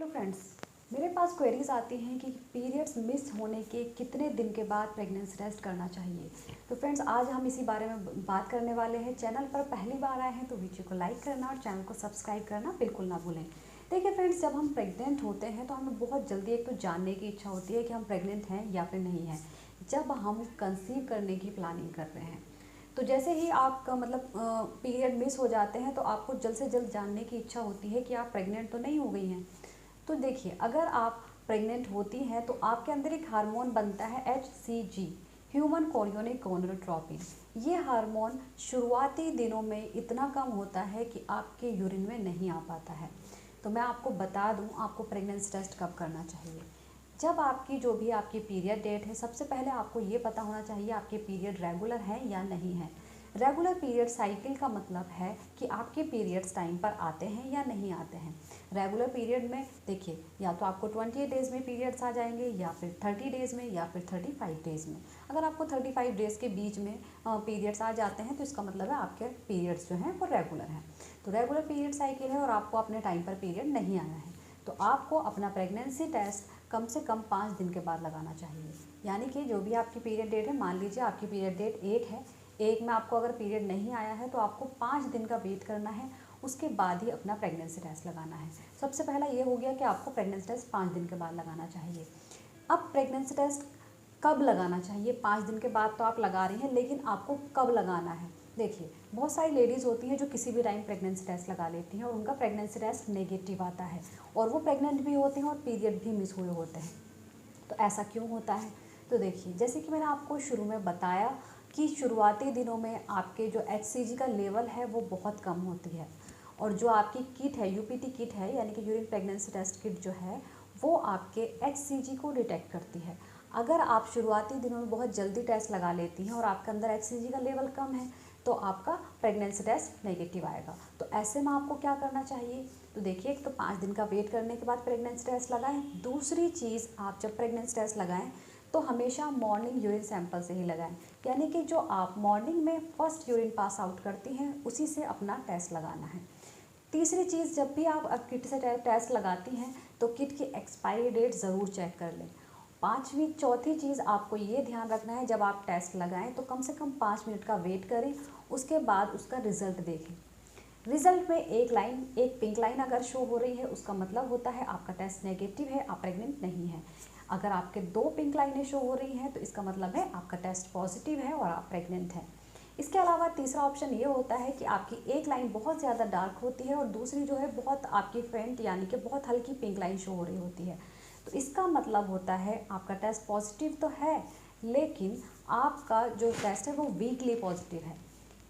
Hello friends, मेरे पास queries आती हैं कि पीरियड्स मिस होने के कितने दिन के बाद प्रेगनेंसी टेस्ट करना चाहिए। तो फ्रेंड्स, आज हम इसी बारे में बात करने वाले हैं। चैनल पर पहली बार आए हैं तो वीडियो को लाइक करना और चैनल को सब्सक्राइब करना बिल्कुल ना भूलें। देखिए फ्रेंड्स, जब हम प्रेग्नेंट होते हैं तो हमें बहुत जल्दी एक तो जानने की इच्छा होती है कि हम प्रेग्नेंट हैं या फिर नहीं हैं। जब हम कंसीव करने की प्लानिंग कर रहे हैं तो जैसे ही आपका पीरियड मिस हो जाते हैं तो आपको जल्द से जल्द जानने की इच्छा होती है कि आप प्रेग्नेंट तो नहीं हो गई हैं। तो देखिए, अगर आप प्रेग्नेंट होती हैं तो आपके अंदर एक हार्मोन बनता है HCG, ह्यूमन कोरियोनिक गोनेडोट्रोपिन। ये हार्मोन शुरुआती दिनों में इतना कम होता है कि आपके यूरिन में नहीं आ पाता है। तो मैं आपको बता दूं, आपको प्रेगनेंसी टेस्ट कब करना चाहिए। जब आपकी जो भी आपकी पीरियड डेट है, सबसे पहले आपको ये पता होना चाहिए आपके पीरियड रेगुलर है या नहीं है। रेगुलर पीरियड साइकिल का मतलब है कि आपके पीरियड्स टाइम पर आते हैं या नहीं आते हैं। रेगुलर पीरियड में देखिए, या तो आपको 28 डेज़ में पीरियड्स आ जाएंगे या फिर 30 डेज़ में या फिर 35 डेज़ में। अगर आपको 35 डेज़ के बीच में पीरियड्स आ जाते हैं तो इसका मतलब है आपके पीरियड्स जो हैं वो रेगुलर हैं। तो रेगुलर पीरियड साइकिल है और आपको अपने टाइम पर पीरियड नहीं आया है तो आपको अपना प्रेगनेंसी टेस्ट कम से कम 5 दिन के बाद लगाना चाहिए। यानी कि जो भी आपकी पीरियड डेट है, मान लीजिए आपकी पीरियड डेट 1 है, 1 में आपको अगर पीरियड नहीं आया है तो आपको 5 दिन का वेट करना है, उसके बाद ही अपना प्रेगनेंसी टेस्ट लगाना है। सबसे पहला ये हो गया कि आपको प्रेगनेंसी टेस्ट 5 दिन के बाद लगाना चाहिए। अब प्रेगनेंसी टेस्ट कब लगाना चाहिए? 5 दिन के बाद तो आप लगा रही हैं, लेकिन आपको कब लगाना है? देखिए, बहुत सारी लेडीज़ होती हैं जो किसी भी टाइम प्रेगनेंसी टेस्ट लगा लेती हैं और उनका प्रेगनेंसी टेस्ट नेगेटिव आता है और वो प्रेग्नेंट भी होते हैं और पीरियड भी मिस हुए होते हैं। तो ऐसा क्यों होता है? तो देखिए, जैसे कि मैंने आपको शुरू में बताया कि शुरुआती दिनों में आपके जो HCG का लेवल है वो बहुत कम होती है और जो आपकी किट है, UPT किट है, यानी कि यूरिन प्रेगनेंसी टेस्ट किट जो है वो आपके HCG को डिटेक्ट करती है। अगर आप शुरुआती दिनों में बहुत जल्दी टेस्ट लगा लेती हैं और आपके अंदर HCG का लेवल कम है तो आपका प्रेगनेंसी टेस्ट नेगेटिव आएगा। तो ऐसे में आपको क्या करना चाहिए? तो देखिए, एक तो 5 दिन का वेट करने के बाद प्रेगनेंसी टेस्ट लगाएं। दूसरी चीज़, आप जब प्रेगनेंसी टेस्ट लगाएं तो हमेशा मॉर्निंग यूरिन सैंपल से ही लगाएं, यानी कि जो आप मॉर्निंग में फर्स्ट यूरिन पास आउट करती हैं उसी से अपना टेस्ट लगाना है। तीसरी चीज़, जब भी आप किट से टेस्ट लगाती हैं तो किट की एक्सपायरी डेट ज़रूर चेक कर लें। चौथी चीज़ आपको ये ध्यान रखना है, जब आप टेस्ट लगाएं तो कम से कम 5 मिनट का वेट करें, उसके बाद उसका रिज़ल्ट देखें। रिजल्ट में एक पिंक लाइन अगर शो हो रही है उसका मतलब होता है आपका टेस्ट नेगेटिव है, आप प्रेग्नेंट नहीं है। अगर आपके 2 पिंक लाइनें शो हो रही हैं तो इसका मतलब है आपका टेस्ट पॉजिटिव है और आप प्रेग्नेंट हैं। इसके अलावा तीसरा ऑप्शन ये होता है कि आपकी एक लाइन बहुत ज़्यादा डार्क होती है और दूसरी जो है बहुत आपकी फेंट यानी कि बहुत हल्की पिंक लाइन शो हो रही होती है। तो इसका मतलब होता है आपका टेस्ट पॉजिटिव तो है, लेकिन आपका जो टेस्ट है वो वीकली पॉजिटिव है।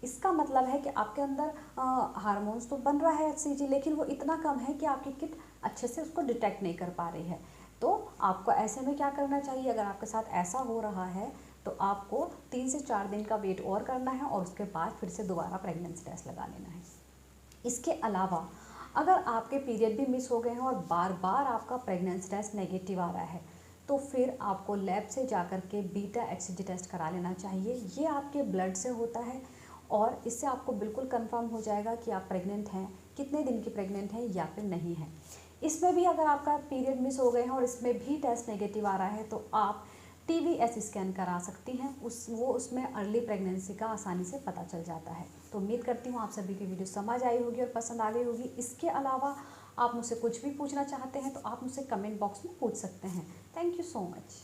इसका मतलब है कि आपके अंदर हार्मोन्स तो बन रहा है HCG, लेकिन वो इतना कम है कि आपकी किट अच्छे से उसको डिटेक्ट नहीं कर पा रही है। तो आपको ऐसे में क्या करना चाहिए? अगर आपके साथ ऐसा हो रहा है तो आपको 3 से 4 दिन का वेट और करना है और उसके बाद फिर से दोबारा प्रेगनेंसी टेस्ट लगा लेना है। इसके अलावा अगर आपके पीरियड भी मिस हो गए हैं और बार बार आपका प्रेगनेंसी टेस्ट नेगेटिव आ रहा है तो फिर आपको लैब से जाकर के बीटा HCG टेस्ट करा लेना चाहिए। ये आपके ब्लड से होता है और इससे आपको बिल्कुल कंफर्म हो जाएगा कि आप प्रेग्नेंट हैं, कितने दिन की प्रेग्नेंट हैं या फिर नहीं है। इसमें भी अगर आपका पीरियड मिस हो गए हैं और इसमें भी टेस्ट नेगेटिव आ रहा है तो आप TVS स्कैन करा सकती हैं। उसमें अर्ली प्रेगनेंसी का आसानी से पता चल जाता है। तो उम्मीद करती हूँ आप सभी की वीडियो समझ आई होगी और पसंद आ गई होगी। इसके अलावा आप मुझसे कुछ भी पूछना चाहते हैं तो आप मुझसे कमेंट बॉक्स में पूछ सकते हैं। Thank you so much.